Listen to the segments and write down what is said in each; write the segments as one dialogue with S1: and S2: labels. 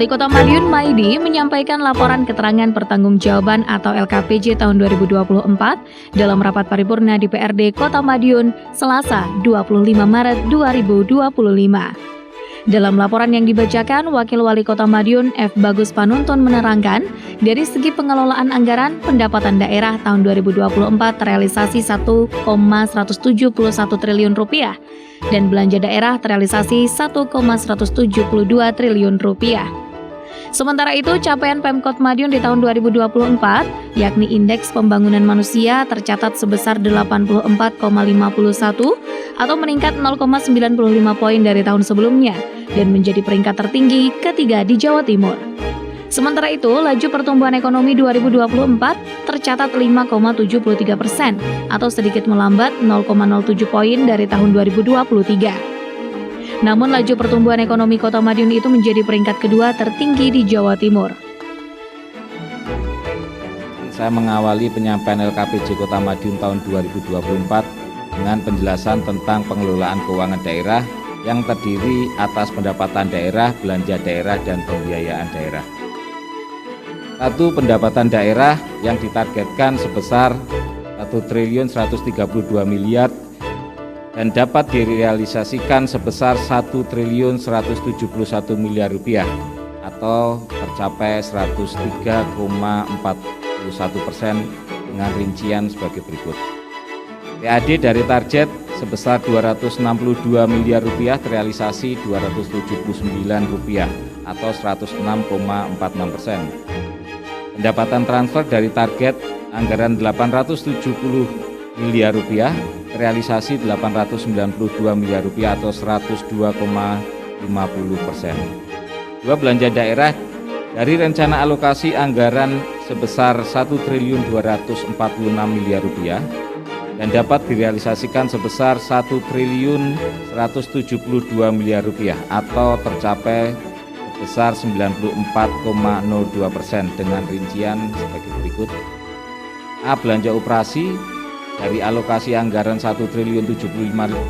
S1: Wali Kota Madiun Maidi menyampaikan laporan keterangan pertanggungjawaban atau LKPJ tahun 2024 dalam rapat paripurna DPRD Kota Madiun Selasa 25 Maret 2025. Dalam laporan yang dibacakan, Wakil Wali Kota Madiun F. Bagus Panuntun menerangkan, dari segi pengelolaan anggaran, pendapatan daerah tahun 2024 terrealisasi 1,171 triliun rupiah dan belanja daerah terrealisasi 1,172 triliun rupiah. Sementara itu, capaian Pemkot Madiun di tahun 2024, yakni Indeks Pembangunan Manusia tercatat sebesar 84,51 atau meningkat 0,95 poin dari tahun sebelumnya dan menjadi peringkat tertinggi ketiga di Jawa Timur. Sementara itu, laju pertumbuhan ekonomi 2024 tercatat 5,73% atau sedikit melambat 0,07 poin dari tahun 2023. Namun laju pertumbuhan ekonomi Kota Madiun itu menjadi peringkat kedua tertinggi di Jawa Timur.
S2: Saya mengawali penyampaian LKPJ Kota Madiun tahun 2024 dengan penjelasan tentang pengelolaan keuangan daerah yang terdiri atas pendapatan daerah, belanja daerah, dan pembiayaan daerah. 1. Pendapatan daerah yang ditargetkan sebesar 1.132 miliar dan dapat direalisasikan sebesar 1.171 miliar rupiah atau tercapai 103,41% dengan rincian sebagai berikut. PAD dari target sebesar 262 miliar rupiah terrealisasi 279 rupiah atau 106,46%. Pendapatan transfer dari target anggaran 870 miliar rupiah realisasi 892 miliar rupiah atau 102,50%. 2. Belanja daerah dari rencana alokasi anggaran sebesar 1.246 miliar rupiah dan dapat direalisasikan sebesar 1.172 miliar rupiah atau tercapai sebesar 94,02% dengan rincian sebagai berikut. A. Belanja operasi dari alokasi anggaran 1.075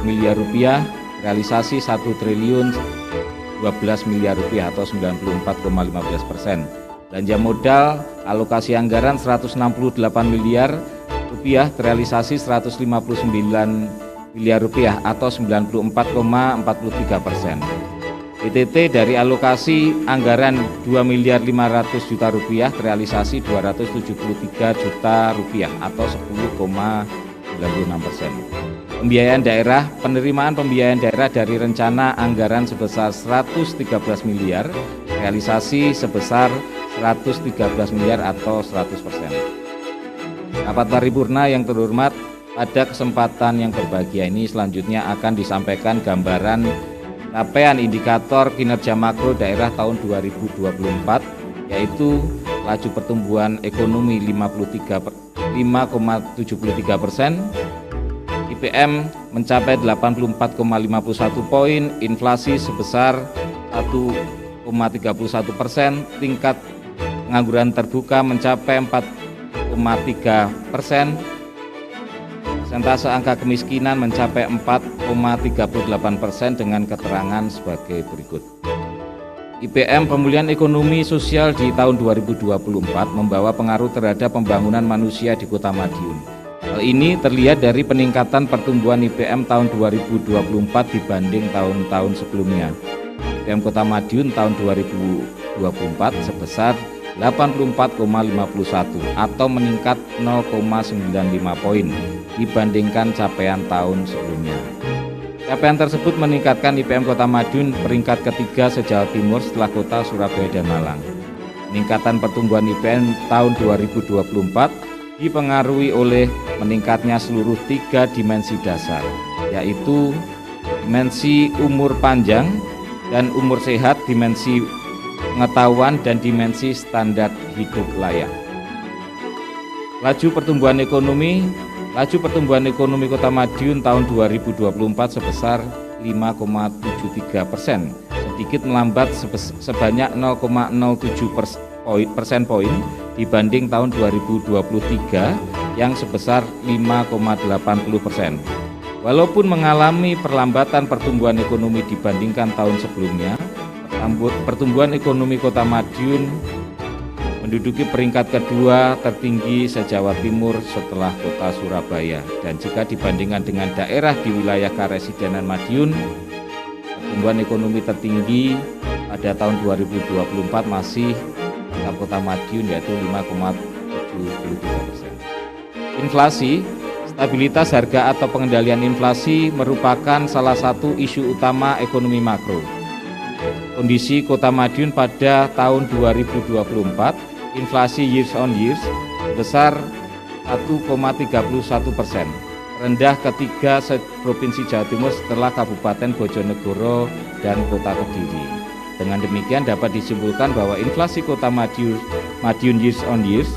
S2: miliar rupiah, realisasi 1.012 miliar rupiah atau 94,15%. Belanja modal, alokasi anggaran 168 miliar rupiah, terrealisasi 159 miliar rupiah atau 94,43%. BTT dari alokasi anggaran 2.500 juta rupiah terrealisasi 273 juta rupiah atau 10,96%. Pembiayaan daerah, penerimaan pembiayaan daerah dari rencana anggaran sebesar 113 miliar, realisasi sebesar 113 miliar atau 100%. Rapat paripurna yang terhormat, pada kesempatan yang berbahagia ini selanjutnya akan disampaikan gambaran capaian indikator kinerja makro daerah tahun 2024, yaitu laju pertumbuhan ekonomi 5,73%, IPM mencapai 84,51 poin, inflasi sebesar 1,31%, tingkat pengangguran terbuka mencapai 4,3%, persentase angka kemiskinan mencapai 4,38% dengan keterangan sebagai berikut. IPM pemulihan ekonomi sosial di tahun 2024 membawa pengaruh terhadap pembangunan manusia di Kota Madiun. Hal ini terlihat dari peningkatan pertumbuhan IPM tahun 2024 dibanding tahun-tahun sebelumnya. IPM Kota Madiun tahun 2024 sebesar 84,51 atau meningkat 0,95 poin dibandingkan capaian tahun sebelumnya. Capaian tersebut meningkatkan IPM Kota Madiun peringkat ketiga se-Jawa Timur setelah kota Surabaya dan Malang. Peningkatan pertumbuhan IPM tahun 2024 dipengaruhi oleh meningkatnya seluruh 3 dimensi dasar, yaitu dimensi umur panjang dan umur sehat, dimensi pengetahuan, dan dimensi standar hidup layak. Laju pertumbuhan ekonomi Kota Madiun tahun 2024 sebesar 5,73%, sedikit melambat sebanyak 0,07 persen poin dibanding tahun 2023 yang sebesar 5,80%. Walaupun mengalami perlambatan pertumbuhan ekonomi dibandingkan tahun sebelumnya, Pertumbuhan ekonomi Kota Madiun menduduki peringkat kedua tertinggi se-Jawa Timur setelah Kota Surabaya. Dan jika dibandingkan dengan daerah di wilayah Karesidenan Madiun, pertumbuhan ekonomi tertinggi pada tahun 2024 masih Kota Madiun, yaitu 5,73%. Inflasi, stabilitas harga atau pengendalian inflasi merupakan salah satu isu utama ekonomi makro. Kondisi Kota Madiun pada tahun 2024, inflasi years on years sebesar 1,31%, rendah ketiga se-Provinsi Jawa Timur setelah Kabupaten Bojonegoro dan Kota Kediri. Dengan demikian dapat disimpulkan bahwa inflasi Kota Madiun years on years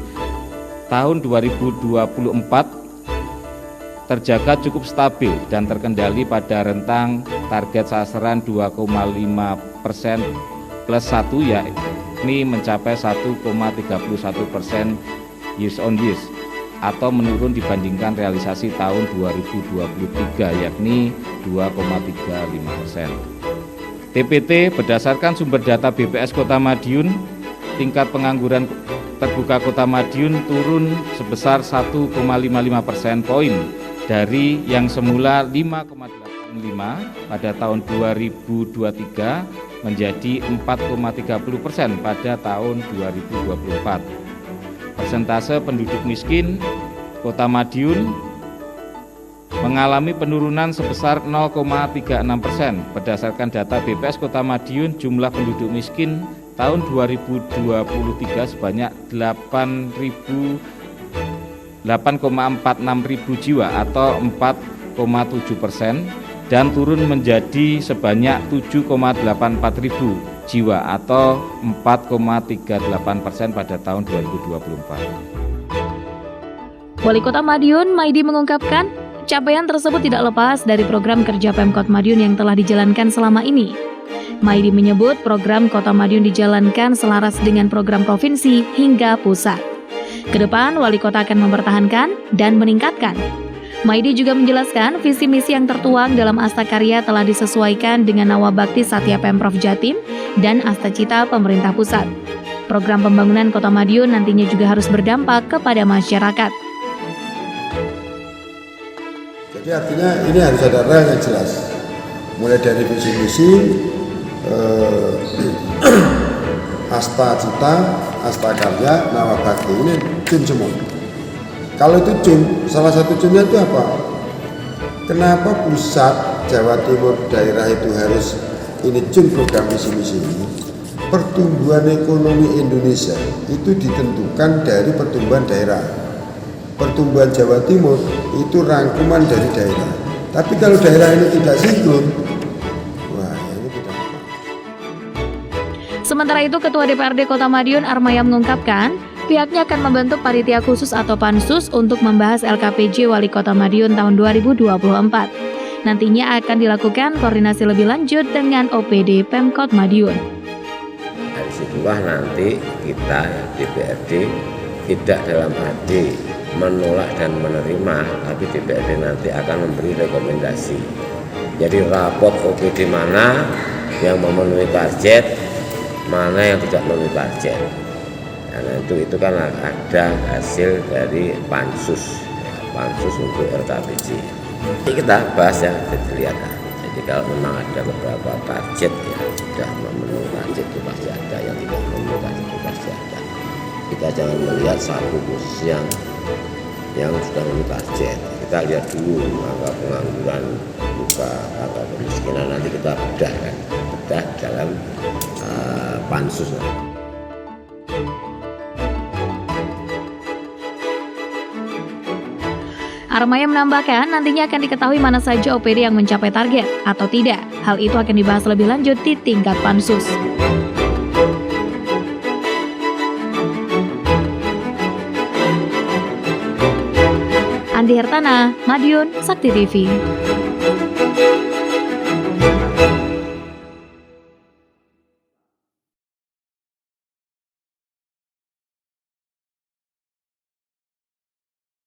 S2: tahun 2024 terjaga cukup stabil dan terkendali pada rentang target sasaran 2,5% plus 1, yakni mencapai 1,31% years on years atau menurun dibandingkan realisasi tahun 2023, yakni 2,35%. TPT berdasarkan sumber data BPS Kota Madiun, tingkat pengangguran terbuka Kota Madiun turun sebesar 1,55% poin dari yang semula 5,85 pada tahun 2023 menjadi 4,30% pada tahun 2024. Persentase penduduk miskin Kota Madiun mengalami penurunan sebesar 0,36%. Berdasarkan data BPS Kota Madiun, jumlah penduduk miskin tahun 2023 sebanyak 8,46 ribu jiwa atau 4,7%, dan turun menjadi sebanyak 7,84 ribu jiwa atau 4,38% pada tahun 2024.
S1: Wali Kota Madiun, Maidi, mengungkapkan capaian tersebut tidak lepas dari program kerja Pemkot Madiun yang telah dijalankan selama ini. Maidi menyebut program Kota Madiun dijalankan selaras dengan program provinsi hingga pusat. Kedepan, Wali Kota akan mempertahankan dan meningkatkan. Maidi juga menjelaskan visi misi yang tertuang dalam Asta Karya telah disesuaikan dengan Nawabakti Satya Pemprov Jatim dan Asta Cita pemerintah pusat. Program pembangunan Kota Madiun nantinya juga harus berdampak kepada masyarakat.
S3: Jadi artinya ini harus ada rel yang jelas, mulai dari visi misi, Asta Cita, Asta Karya, Nawabakti, ini jun semua. Kalau itu jun, salah satu junnya itu apa? Kenapa pusat Jawa Timur daerah itu harus ini jun program visi misi ini? Pertumbuhan ekonomi Indonesia itu ditentukan dari pertumbuhan daerah. Pertumbuhan Jawa Timur itu rangkuman dari daerah. Tapi kalau daerah ini tidak sinkron, wah ini tidak apa.
S1: Sementara itu, Ketua DPRD Kota Madiun Armaya mengungkapkan pihaknya akan membentuk panitia khusus atau pansus untuk membahas LKPJ Wali Kota Madiun tahun 2024. Nantinya akan dilakukan koordinasi lebih lanjut dengan OPD Pemkot Madiun.
S4: Dari situlah nanti kita DPRD tidak dalam arti menolak dan menerima, tapi DPRD nanti akan memberi rekomendasi. Jadi rapot OPD mana yang memenuhi target, mana yang tidak memenuhi target. Karena itu kan ada hasil dari pansus, pansus untuk LKPJ. Jadi kita bahas ya, kita lihat. Jadi kalau memang ada beberapa target yang sudah memenuhi target itu pasti ada, yang tidak memenuhi target itu pasti ada. Kita jangan melihat satu khusus yang sudah memenuhi target. Kita lihat dulu angka pengangguran, buka angka kemiskinan, nanti kita bedah dalam pansus.
S1: Armaya menambahkan nantinya akan diketahui mana saja OPD yang mencapai target atau tidak. Hal itu akan dibahas lebih lanjut di tingkat pansus. Andi Hertana, Madiun, Sakti TV.